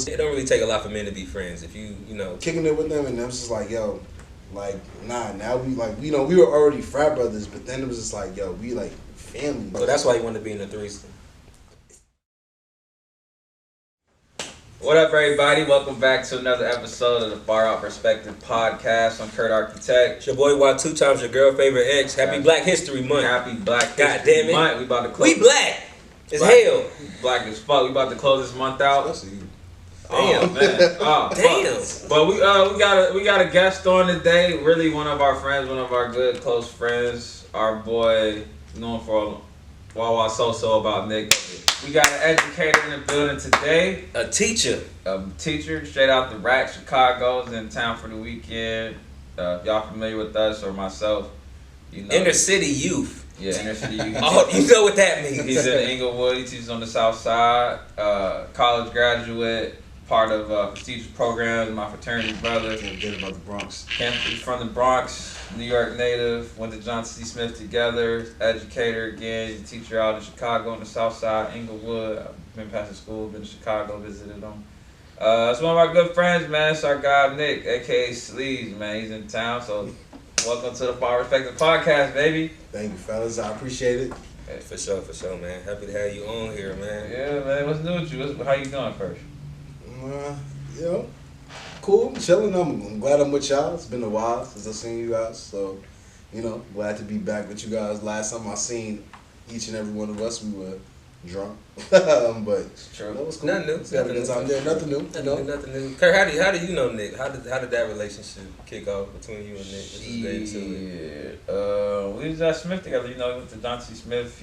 It don't really take a lot for men to be friends. If you kicking it with them, and them just like, yo, like, nah, now we like, we were already frat brothers, but then it was just like, yo, we like family. So that's why you wanted to be in a threesome. What up, everybody? Welcome back to another episode of the Far Out Perspective podcast. I'm Curt Architect. It's your boy Wa2Timez, your girl favorite ex. Happy Black History Month. Happy Black God History damn it. Month. We about to close. We black as hell. Black as fuck. We about to close this month out. Damn. Oh man. Oh, damn. Fuck. But we got a guest on today. Really, one of our friends, one of our good close friends. Our boy, known for Wawa So about Nick. We got an educator in the building today. A teacher Straight out the rack. Chicago's in town for the weekend. If y'all familiar with us or myself, you know. Inner city youth. Yeah, inner city youth. Oh, you know what that means. He's in Inglewood. He teaches on the South Side. College graduate. Part of prestigious programs. My fraternity brother. Can't forget about the Bronx. He's from the Bronx. New York native, went to John C. Smith together, educator again, he's a teacher out in Chicago on the South Side, Inglewood. I've been past the school, been to Chicago, visited him. It's one of our good friends, man. It's our guy Nick, aka Sleaze, man. He's in town, so welcome to the Far Respective Podcast, baby. Thank you, fellas. I appreciate it. Hey, for sure, man. Happy to have you on here, man. Yeah, man. What's new with you? How you doing first? You know, cool, chilling. I'm glad I'm with y'all. It's been a while since I've seen you guys, so glad to be back with you guys. Last time I seen each and every one of us, we were drunk, but it's true. That was cool. Nothing new. Got a good time there. Nothing new. Nothing new. Kurt, how do you know Nick? How did that relationship kick off between you and Nick? Let's just get into it. We was at Smith together. You know, he went to John C. Smith.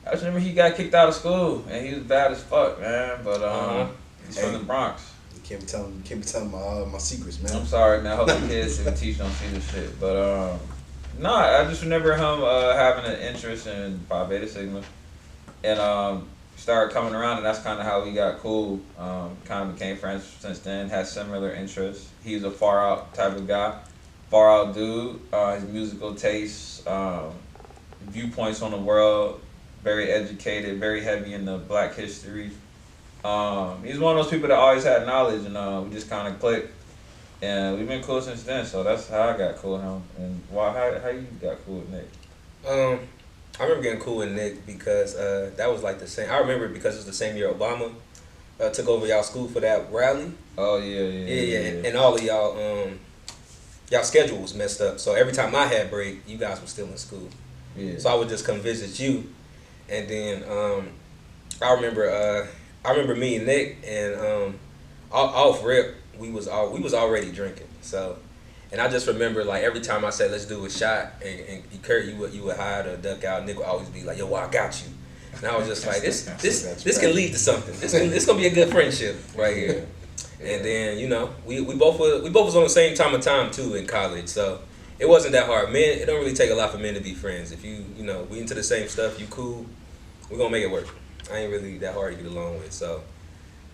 I just remember he got kicked out of school, and he was bad as fuck, man. But he's from the Bronx. You can't be telling my secrets, man. I'm sorry, man. I hope the kids and the teachers don't see this shit. But I just remember him having an interest in Phi Beta Sigma, and started coming around, and that's kind of how we got cool. Kind of became friends since then. Had similar interests. He was a far out type of guy, far out dude. His musical tastes, viewpoints on the world, very educated, very heavy in the Black history. He's one of those people that always had knowledge, and we just kind of clicked, and we've been cool since then. So that's how I got cool with him. And how you got cool with Nick? I remember getting cool with Nick because that was like the same. I remember it because it was the same year Obama took over y'all school for that rally. Oh yeah. And all of y'all schedule was messed up. So every time I had break, you guys were still in school. Yeah. So I would just come visit you, and then I remember me and Nick, and off rip we was already drinking. So, and I just remember like every time I said let's do a shot, and Kurt you would hide or duck out. Nick would always be like, yo, well, I got you. And I was just like, this can lead to something. This gonna be a good friendship right here. And then we both was on the same time too in college, so it wasn't that hard. Men, it don't really take a lot for men to be friends. If we into the same stuff, you cool, we're gonna make it work. I ain't really that hard to get along with. So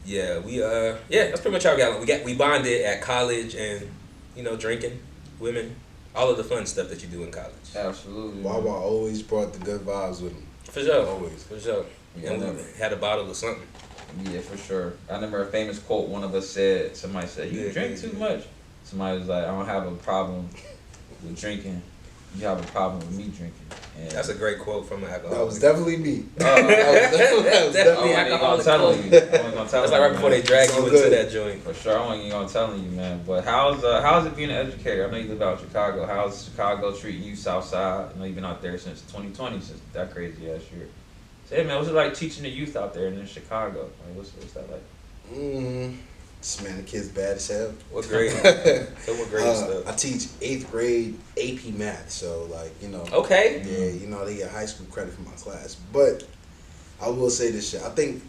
yeah, that's pretty much how we got. We bonded at college, and drinking, women, all of the fun stuff that you do in college. Absolutely. Wawa always brought the good vibes with him. For sure. Always. For sure. Yeah, And we had a bottle of something. Yeah, for sure. I remember a famous quote one of us said. Somebody said, "You drink too much." Somebody was like, "I don't have a problem with drinking. You have a problem with me drinking." And That's a great quote from an alcoholic. That was definitely me. That was definitely I wasn't alcoholic. gonna tell you. That's like right before they drag you into that joint. For sure, I wasn't gonna tell you, man. But how's it being an educator? I know you live out in Chicago. How's Chicago treating you, South Side? I know you've been out there since 2020, since that crazy ass year. Say, man, what's it like teaching the youth out there in Chicago? Like, what's that like? Man, the kid's bad as hell. What grade? What grade stuff? I teach 8th grade AP math, so Okay. Yeah, they get high school credit for my class. But I will say this shit. I think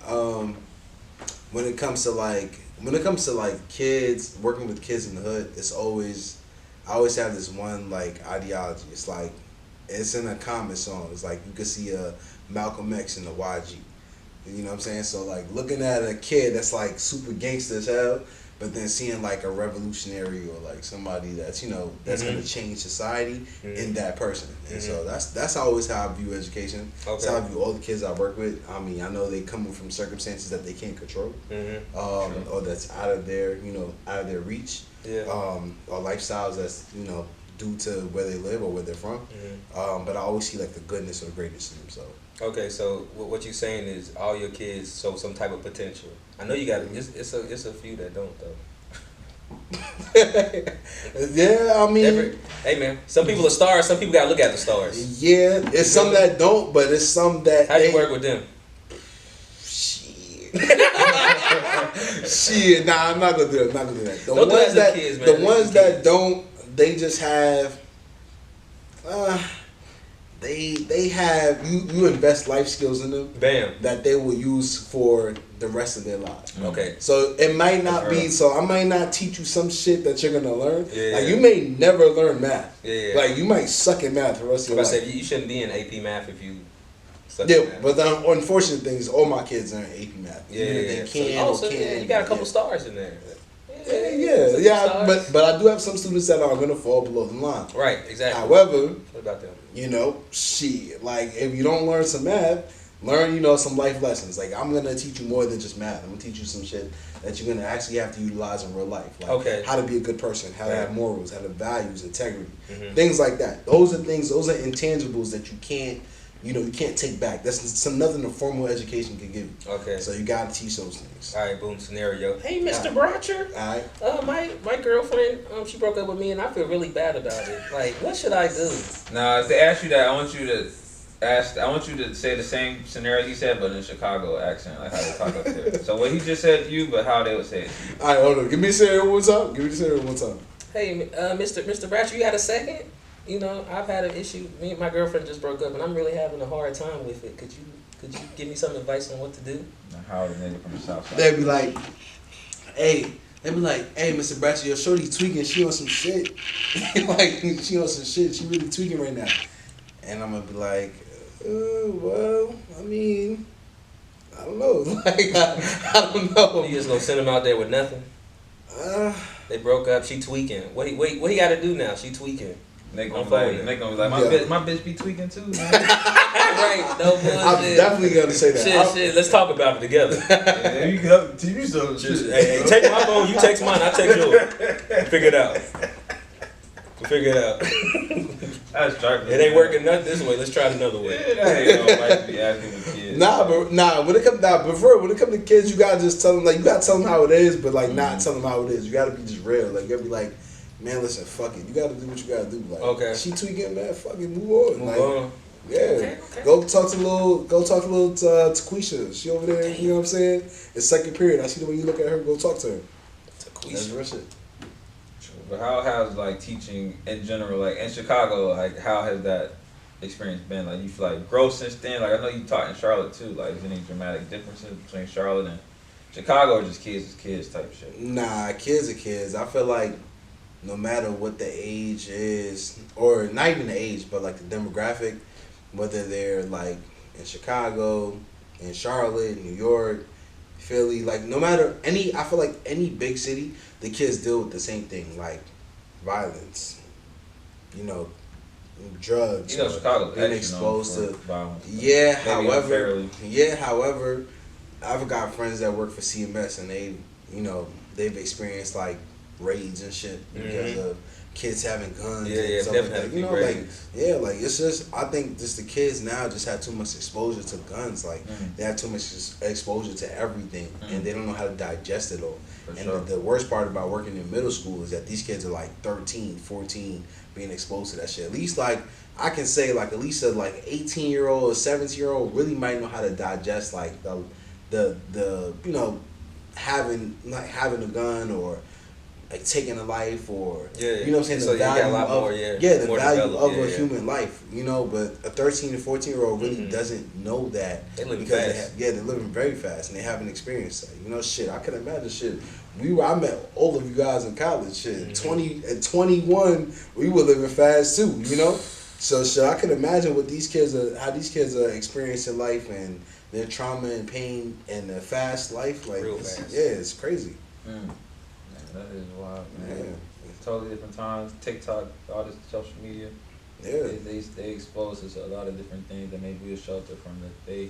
when it comes to kids, working with kids in the hood, I always have this one ideology. It's like it's in a common song. It's like you could see a Malcolm X in the YG. You know what I'm saying? So looking at a kid that's super gangster as hell, but then seeing like a revolutionary or like somebody that's that's gonna change society in that person. And so that's always how I view education. That's how I view all the kids I work with. I mean, I know they come from circumstances that they can't control, or that's out of their out of their reach, or lifestyles that's due to where they live or where they're from. But I always see like the goodness or the greatness in them. So. Okay, so what you're saying is all your kids show some type of potential. I know you got it's a few that don't though. Yeah, I mean, hey man, some people are stars. Some people gotta look at the stars. Yeah, it's some that don't, but it's some that. How do you work with them? Shit, nah, I'm not gonna do that. The don't ones that kids, man. The ones that don't, they just have. They have you invest life skills in them. Bam. That they will use for the rest of their lives. Okay. So it might not be. So I might not teach you some shit that you're gonna learn. Yeah. Like you may never learn math. Yeah. Like you might suck at math for the rest of your life. I said you shouldn't be in AP math if you. But the unfortunate thing is all my kids are in AP math. Yeah. They can. You got a couple stars in there. Yeah. But I do have some students that are gonna fall below the line. Right. Exactly. However, what about them? Shit. Like if you don't learn some math, learn some life lessons. Like I'm gonna teach you more than just math. I'm gonna teach you some shit that you're gonna actually have to utilize in real life. Like how to be a good person, how to have morals, how to values, integrity, things like that. Those are intangibles that you can't. You can't take back. That's nothing a formal education can give you. Okay. So you gotta teach those things. All right, boom scenario. Hey, Mr. Bratcher. All right. My girlfriend, she broke up with me, and I feel really bad about it. Like, what should I do? Now, if they ask you that, I want you to say the same scenario he said, but in Chicago accent, like how they talk up there. So what he just said to you, but how they would say it to you. All right, hold on. Give me the scenario one time. Hey, Mr. Bratcher, you got a second? I've had an issue. Me and my girlfriend just broke up, and I'm really having a hard time with it. Could you give me some advice on what to do? How are the nigga from the south side? They'd be like, hey, Mr. Bratcher, your shorty tweaking. She on some shit. She on some shit. She really tweaking right now. And I'm gonna be like, well, I mean, I don't know. I don't know. You just gonna send him out there with nothing? They broke up. She tweaking. What he got to do now? She tweaking. They gonna be like, my bitch be tweaking too, man. Right, no bullshit. I'm definitely gonna say that. Shit, let's talk about it together. Yeah, you can TV show shit. Hey, take my phone, you text mine, I text yours. Figure it out. That's trifling. It ain't working nothing this way. Let's try it another way. Be asking the kids. When it comes to kids, you gotta just tell them you gotta tell them how it is, but not tell them how it is. You gotta be just real. You gotta be like, man, listen, fuck it. You gotta do what you gotta do. She tweaking, man. Fuck it, move on. Move on. Yeah. Okay. Go talk to little Taquisha. She over there. You know what I'm saying? It's second period. I see the way you look at her. Go talk to her. Taquisha. That's real shit. But how has teaching in general, in Chicago, how has that experience been? You feel growth since then? I know you taught in Charlotte too. Is there any dramatic differences between Charlotte and Chicago, or just kids is kids type shit? Nah, kids are kids. I feel like no matter what the age is, or not even the age, but the demographic, whether they're in Chicago, in Charlotte, New York, Philly, no matter I feel like any big city, the kids deal with the same thing, violence, drugs. Chicago being exposed to violence. Yeah, however, I've got friends that work for CMS and they've experienced raids and shit because of kids having guns. Yeah, definitely. It's just, I think just the kids now just have too much exposure to guns. They have too much exposure to everything, and they don't know how to digest it all. The worst part about working in middle school is that these kids are 13, 14, being exposed to that shit. At least I can say at least a 18-year-old or 17-year-old really might know how to digest the having a gun or taking a life, or you know what I'm saying, the value of a human life, but a 13 to 14-year-old really doesn't know that. They live fast. They're living very fast and they haven't experienced that. Shit, I can imagine shit. I met all of you guys in college, shit. 20 and 21, we were living fast too, So shit, I can imagine how these kids are experiencing life and their trauma and pain and the fast life. Real fast. Yeah, it's crazy. That is wild, man. Yeah. Totally different times. TikTok, all this social media. Yeah. They expose us to a lot of different things that maybe we shelter from that they.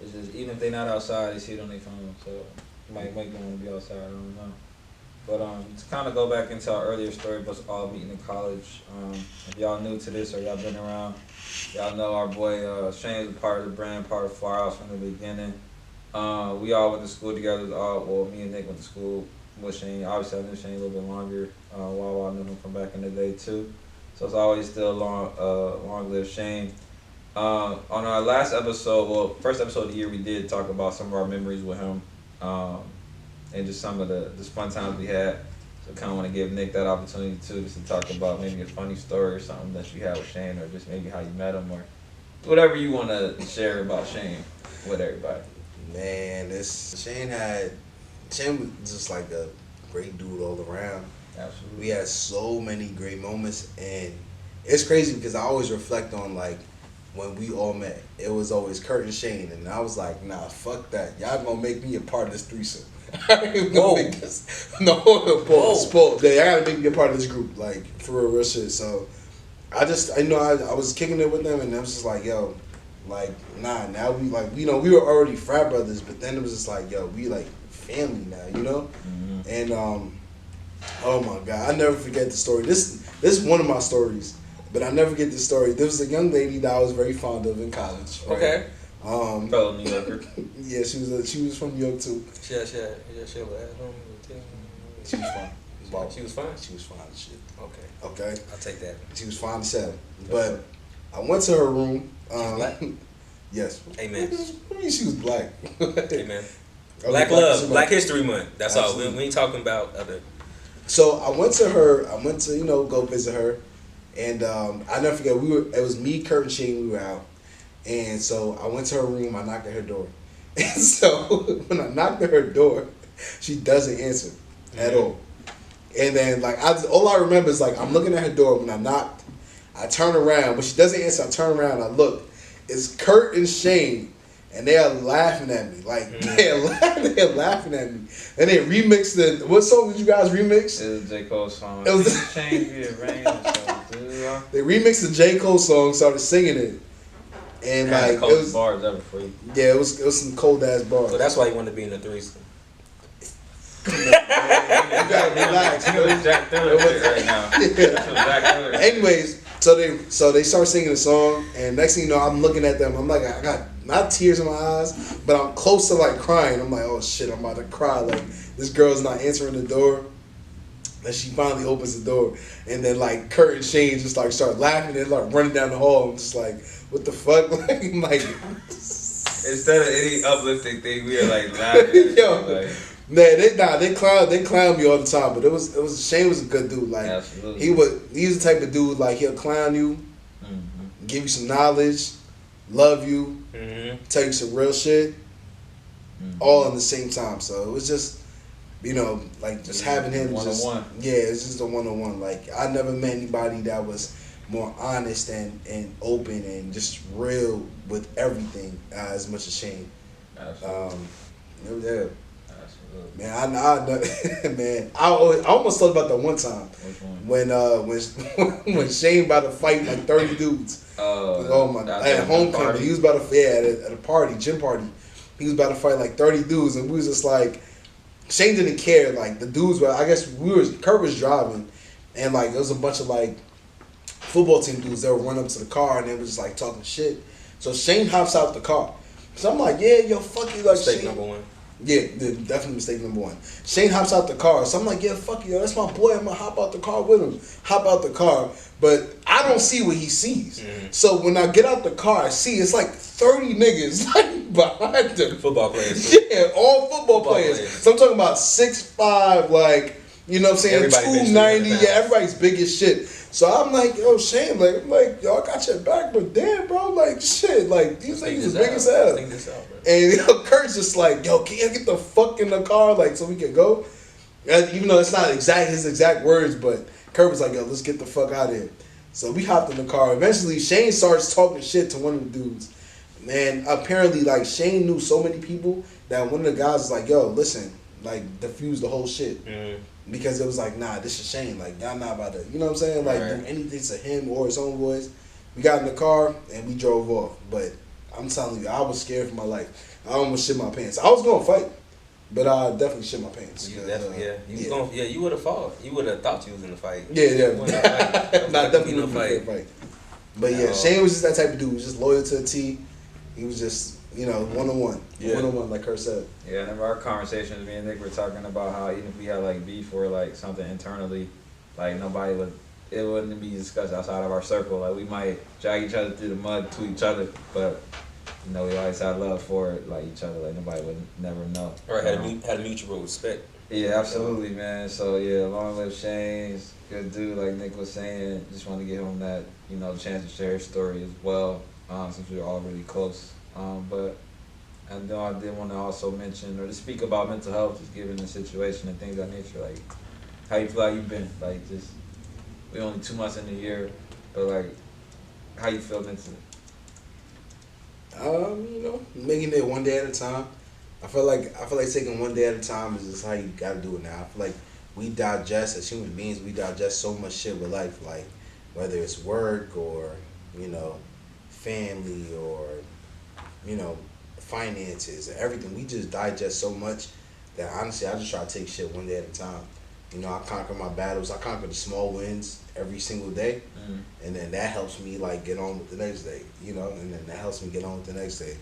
It's just even if they're not outside, they see it on their phone. So it might make them want to be outside. I don't know. But to kind of go back into our earlier story about us all meeting in college. If y'all new to this or y'all been around, y'all know our boy Shane was a part of the brand, part of FawrOut from the beginning. We all went to school together. Me and Nick went to school with Shane. Obviously, I knew Shane a little bit longer. While I knew him from back in the day too. So it's always still long live Shane. On our last episode, first episode of the year, we did talk about some of our memories with him, and just some of the fun times we had. So kind of want to give Nick that opportunity too, just to talk about maybe a funny story or something that you had with Shane, or just maybe how you met him, or whatever you want to share about Shane with everybody. Man, Shane was just like a great dude all around. Absolutely. We had so many great moments, and it's crazy because I always reflect on like when we all met. It was always Curt and Shane, and I was like, nah, fuck that. Y'all gonna make me a part of this threesome. I ain't gonna make this. No, spoiled. Y'all gotta make me a part of this group, like for real shit. So I was kicking it with them, and I was just like, yo, like nah. Now we like, we were already frat brothers, but then it was just like, yo, we like family now, Mm-hmm. And oh my God, I never forget the story. This is one of my stories, but I never forget the story. There was a young lady that I was very fond of in college. Right? Okay. Fellow New Yorker. Yeah, she was from New York too. She was fine. She was fine. She was fine as shit. Okay. I'll take that. She was fine as hell. But I went to her room. Black? Yes. Amen. I mean, she was black. Amen. Black love, Black History Month. That's absolutely all. We ain't talking about other. So I went to go visit her, and I never forget. It was me, Curt, and Shane. We were out, and so I went to her room. I knocked at her door, and so when I knocked at her door, she doesn't answer at all. And then like all I remember is like I'm looking at her door when I knocked. I turn around when she doesn't answer. I turn around. I look. It's Curt and Shane. And they are laughing at me, like they're laughing at me. And they remixed what song did you guys remix? It was J. Cole's song. It was Change Via Rain. They remixed the J. Cole song, started singing it, and like it was bars ever for you. Yeah, it was some cold ass bars. So that's why you wanted to be in the threesome. You gotta relax. Right now. Anyways, so they start singing the song, and next thing you know, I'm looking at them. I'm like, I got not tears in my eyes, but I'm close to like crying. I'm like, oh shit, I'm about to cry. Like this girl's not answering the door. And she finally opens the door, and then like Curt and Shane just like start laughing and like running down the hall. I'm just like, what the fuck? like instead of any uplifting thing, we are like laughing. Yo, they clown me all the time. But Shane was a good dude. Like absolutely. He's the type of dude like he'll clown you, give you some knowledge, love you, tell you some real shit, all in the same time. So it was just, like just having him one-on-one. Yeah, it's just a one-on-one. Like I never met anybody that was more honest and open and just real with everything as much as Shane. Absolutely. Yeah. Man, I almost thought about that one time. Which one? when Shane about to fight like 30 dudes. Oh my! At homecoming, he was about to at a party, gym party. He was about to fight like 30 dudes, and we was just like, Shane didn't care. Like the dudes were, I guess Curt was driving, and like there was a bunch of like football team dudes that would run up to the car and they was just like talking shit. So Shane hops out the car. So I'm like, yeah, yo, fuck you, like mistake Shane. number one. Yeah, definitely mistake number one. Shane hops out the car. So I'm like, yeah, fuck you, that's my boy. I'm going to hop out the car with him. Hop out the car. But I don't see what he sees. So when I get out the car, I see it's like 30 niggas like behind him. Football players. Yeah, all football players. So I'm talking about 6'5", like, you know what I'm saying? Everybody 290. Yeah, everybody's big as shit. So I'm like, yo, Shane, like, yo, I got your back, but damn, bro, like, shit, like, these niggas is big as hell. And Curt's just like, yo, can you get the fuck in the car, like, so we can go? And even though it's not his exact words, but Curt was like, yo, let's get the fuck out of here. So we hopped in the car. Eventually, Shane starts talking shit to one of the dudes. Man, apparently, like, Shane knew so many people that one of the guys was like, yo, listen, like diffuse the whole shit. Because it was like, nah, this is Shane. Like, y'all not about to, you know what I'm saying? Like, do anything to him or his homeboys. We got in the car and we drove off. But I'm telling you, I was scared for my life. I almost shit my pants. I was gonna fight, but I definitely shit my pants. You definitely, you would have fought. You would have thought you was in a fight. Yeah. Not definitely no fight. But yeah, Shane was just that type of dude. He was just loyal to a T. He was just, you know, one-on-one. One-on-one, like Curt said. Yeah, I remember our conversations, me and Nick were talking about how even if we had like beef or like something internally, like it wouldn't be discussed outside of our circle. Like we might drag each other through the mud to each other, but you know, we always had love for it, like each other. Like nobody would never know. Or had a mutual respect. Yeah, absolutely, man. So yeah, long live Shane's good dude. Like Nick was saying, just wanted to give him that, you know, chance to share his story as well, since we were all really close. But I know I did want to also mention or to speak about mental health, just given the situation and things of that nature. Like, how you feel like you've been? Like, just we only 2 months in the year, but like, how you feel mentally? You know, making it one day at a time. I feel like taking one day at a time is just how you gotta do it now. I feel like we digest as human beings, we digest so much shit with life, like whether it's work or, you know, family or, you know, finances and everything. We just digest so much that honestly I just try to take shit one day at a time. You know, I conquer my battles. I conquer the small wins every single day, and then that helps me like get on with the next day. You know, and then that helps me get on with the next day.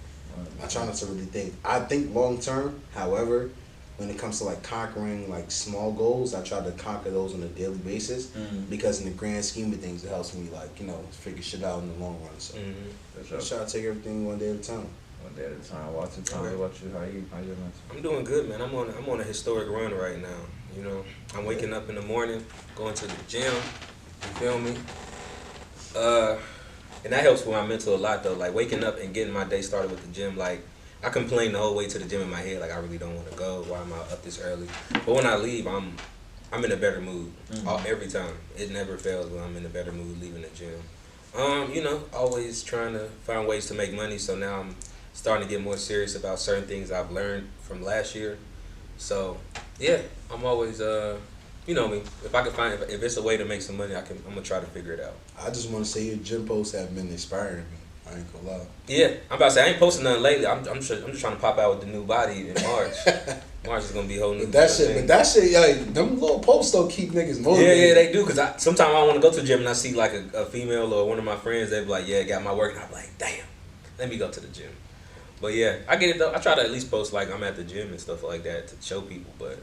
I try not to really think. I think long term. However, when it comes to like conquering like small goals, I try to conquer those on a daily basis because in the grand scheme of things, it helps me like, you know, figure shit out in the long run. So I try to take everything one day at a time. One day at a time. Watch the time. What about you? How you mental? I'm doing good, man. I'm on a historic run right now. You know, I'm waking up in the morning, going to the gym. You feel me? And that helps with my mental a lot though. Like waking up and getting my day started with the gym. Like I complain the whole way to the gym in my head. Like I really don't want to go. Why am I up this early? But when I leave, I'm in a better mood every time. It never fails when I'm in a better mood leaving the gym. You know, always trying to find ways to make money. So now I'm starting to get more serious about certain things I've learned from last year. So yeah, I'm always you know me. If I can find if it's a way to make some money, I'm gonna try to figure it out. I just want to say your gym posts have been inspiring me. I ain't gonna lie. Yeah, I'm about to say I ain't posting nothing lately. I'm just trying to pop out with the new body in March. March is gonna be a whole new. But that shit, like them little posts don't keep niggas motivated. Yeah, they do. Cause sometimes I want to go to the gym and I see like a female or one of my friends. They be like, "Yeah, got my work," and I'm like, "Damn, let me go to the gym." But yeah, I get it though. I try to at least post like I'm at the gym and stuff like that to show people. But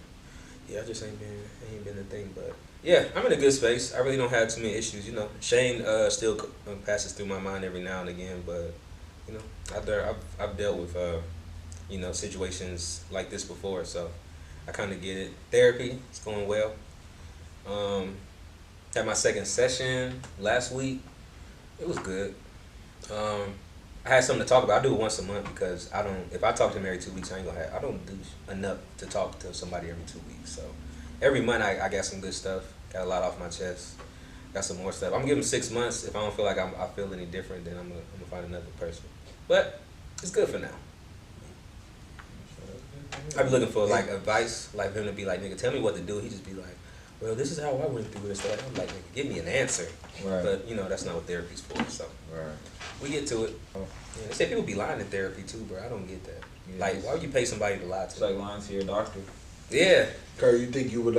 yeah, I just ain't been a thing. But yeah, I'm in a good space. I really don't have too many issues. You know, Shane still passes through my mind every now and again. But you know, I've dealt with you know, situations like this before, so I kind of get it. Therapy, it's going well. Had my second session last week. It was good. I had something to talk about. I do it once a month because if I talk to them every 2 weeks, I don't do enough to talk to somebody every 2 weeks. So every month I got some good stuff. Got a lot off my chest. Got some more stuff. I'm giving 6 months. If I don't feel like I feel any different, then I'm gonna find another person. But it's good for now. I be looking for like advice, like him to be like, "Nigga, tell me what to do." He just be like, "Well, this is how I went through this." I'm like, "Nigga, give me an answer." Right. But you know, that's not what therapy's for. So Right. we get to it. Yeah, they say people be lying in therapy too, bro. I don't get that. Like, why would you pay somebody to lie to? It's like lying to your doctor. Yeah. Kurt, you think you would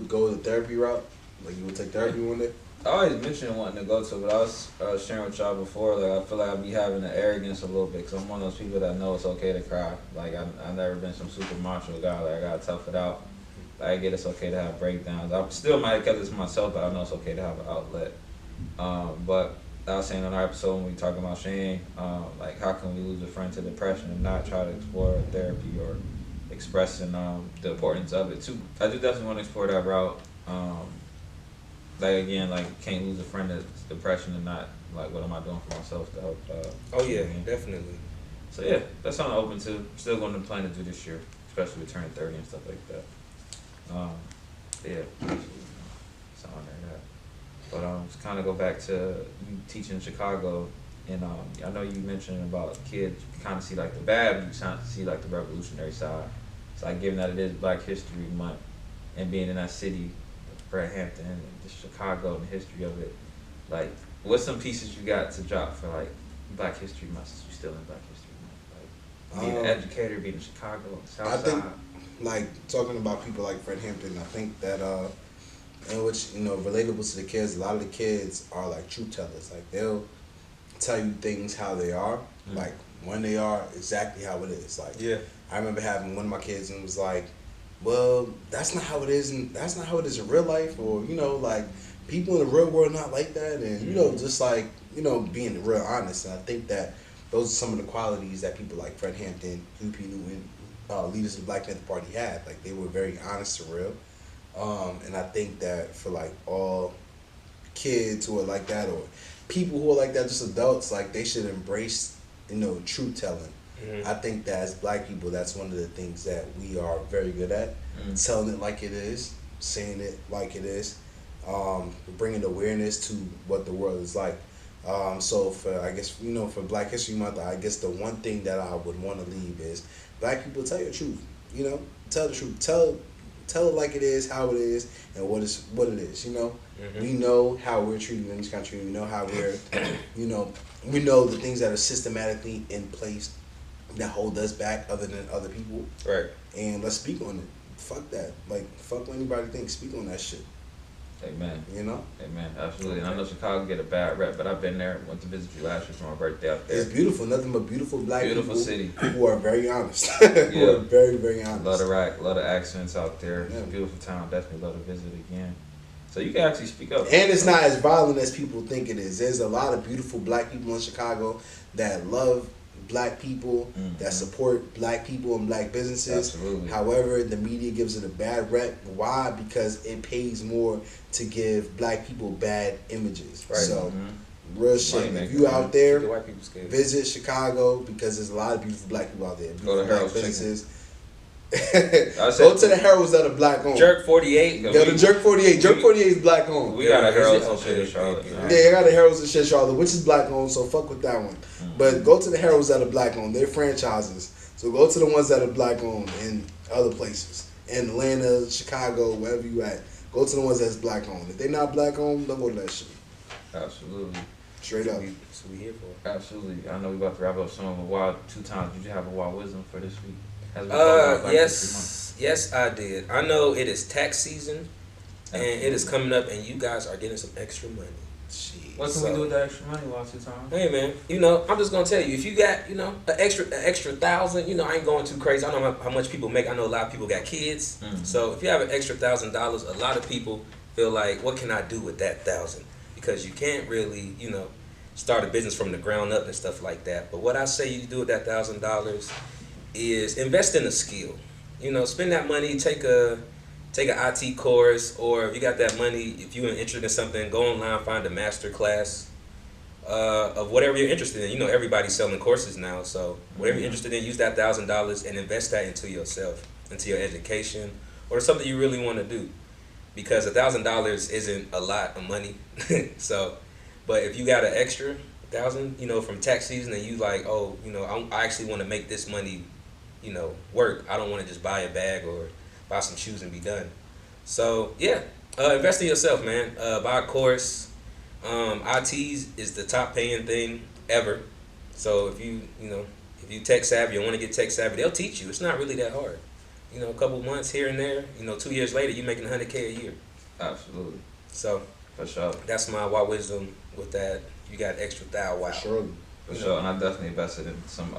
go the therapy route? Like you would take therapy one day? I always mentioned wanting to go to, but I was sharing with y'all before. Like I feel like I be having the arrogance a little bit, because I'm one of those people that know it's okay to cry. Like I've never been some super macho guy. Like I gotta tough it out. Like I get it's okay to have breakdowns. I still might have kept this to myself, but I know it's okay to have an outlet. But I was saying on our episode when we talking about Shane, like how can we lose a friend to depression and not try to explore therapy or expressing the importance of it too. I do definitely want to explore that route. Like again, like can't lose a friend to depression and not like what am I doing for myself to help. Oh yeah, definitely. So yeah, that's something I'm open to. Still going to plan to do this year, especially with turning 30 and stuff like that. Yeah, something like that. But to kind of go back to you teaching in Chicago, and I know you mentioned about kids. You kind of see like the bad, but you kind of see like the revolutionary side. it's like given that it is Black History Month and being in that city, Hampton and the Chicago and the history of it, like what's some pieces you got to drop for like Black History Month since you still in Black History Month? Like being an educator, being in Chicago, South I think, Side. like talking about people like Fred Hampton, I think that in which relatable to the kids, a lot of the kids are like truth tellers. Like they'll tell you things how they are, like when they are, exactly how it is. Like I remember having one of my kids and was like, well, that's not how it is, and that's not how it is in real life, or like people in the real world not like that, and just like being real honest. And I think that those are some of the qualities that people like Fred Hampton, UP Newton, leaders of the Black Panther Party had. Like they were very honest and real, and I think that for like all kids who are like that, or people who are like that, just adults, like they should embrace truth telling. I think that as Black people, that's one of the things that we are very good at, telling it like it is, saying it like it is, bringing awareness to what the world is like. So for, I guess, for Black History Month, I guess the one thing that I would want to leave is Black people, tell your truth. Tell the truth. Tell it like it is, how it is, and what it is. We know how we're treated in this country. We know how we're, we know the things that are systematically in place that hold us back other than other people. Right. And let's speak on it. Fuck that. Like, fuck what anybody thinks. Speak on that shit. Amen. Amen, absolutely. And I know Chicago get a bad rep, but I've been there. Went to visit you last year for my birthday out there. It's beautiful. Nothing but beautiful Black people. Beautiful city. Who are very honest. Who are very, very honest. A lot of accents out there. It's a beautiful town. Definitely love to visit again. So you can actually speak up. And it's not as violent as people think it is. There's a lot of beautiful Black people in Chicago that love Black people, that support Black people and Black businesses. Absolutely. However, the media gives it a bad rep. Why? Because it pays more to give Black people bad images. Right. So, real shit. If you out there, visit Chicago, because there's a lot of beautiful Black people out there. Go to Harold's businesses. Go to the Harold's that are Black owned. Jerk 48. Yo, the Jerk 48. Jerk 48 is Black owned. We got a Harold's and shit in Charlotte. Yeah, I got a Harold's and shit Charlotte, which is Black owned, so fuck with that one. But go to the Harold's that are Black owned. They're franchises. So go to the ones that are Black owned in other places. In Atlanta, Chicago, wherever you at. Go to the ones that's Black owned. If they're not Black owned, don't go to that shit. Absolutely. Straight up. That's what we here for. Absolutely. I know we about to wrap up soon, but Wa2Timez, did you have a wild wisdom for this week? Yes, I did. I know it is tax season, and it is coming up, and you guys are getting some extra money. Jeez. What can we do with that extra money, Wa2Timez? Hey man, I'm just gonna tell you, if you got an extra $1,000, I ain't going too crazy. I know how much people make. I know a lot of people got kids, so if you have an extra $1,000, a lot of people feel like, what can I do with that $1,000? Because you can't really, start a business from the ground up and stuff like that. But what I say you do with that $1,000 is invest in a skill. Spend that money, take an IT course, or if you got that money, if you're interested in something, go online, find a master class of whatever you're interested in. Everybody's selling courses now, so whatever you're interested in, use that $1,000 and invest that into yourself, into your education, or something you really want to do. Because $1,000 isn't a lot of money. So, but if you got an extra $1,000, from tax season, and you like, I actually want to make this money, work. I don't want to just buy a bag or buy some shoes and be done. So invest in yourself, man. Buy a course. IT is the top paying thing ever. So if you tech savvy or want to get tech savvy, they'll teach you. It's not really that hard. A couple months here and there. 2 years later, you're making $100K a year. Absolutely. So for sure, that's my wild wisdom with that. You got extra $1,000. Wow. Sure. For sure, and I definitely invested in some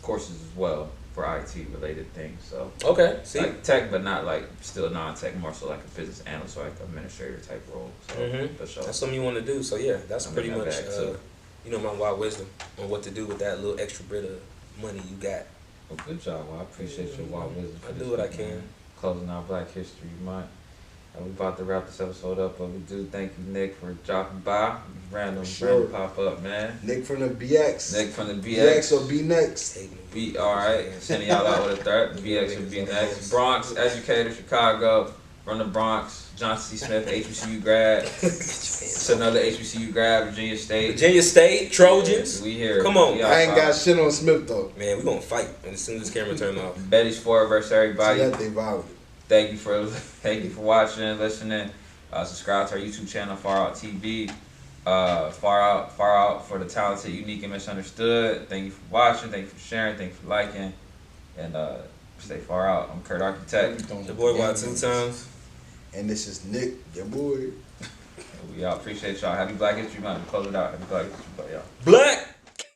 courses as well for IT related things. So okay, see, like tech, but not like still non-tech, more so like a business analyst or like administrator type role. So for sure, that's something you want to do. So that's pretty much my wild wisdom on what to do with that little extra bit of money you got. Well, good job. Well, I appreciate your wild wisdom. I do what I can. Closing out Black History Month. We about to wrap this episode up, but we do thank you, Nick, for dropping by. Random pop up, man. Nick from the BX. Nick from the BX or B next. All right. Sending y'all out with a third. BX or B next. Bronx, educator, Chicago. from the Bronx. Johnson C. Smith, HBCU grad. It's another HBCU grad, Virginia State. Virginia State, Trojans. We here. Come on. I ain't got shit on Smith though. Man, we gonna fight as soon as this camera turn off. Betty's Ford versus everybody. See that they violent. Thank you for watching, listening. Subscribe to our YouTube channel, FawrOut TV. FawrOut for the talented, unique, and misunderstood. Thank you for watching. Thank you for sharing. Thank you for liking. And stay far out. I'm Curt Architect. The boy Wa2Timez. And this is Nick, your boy. We all appreciate y'all. Happy Black History Month. Close it out. Happy Black History Month, y'all. Black.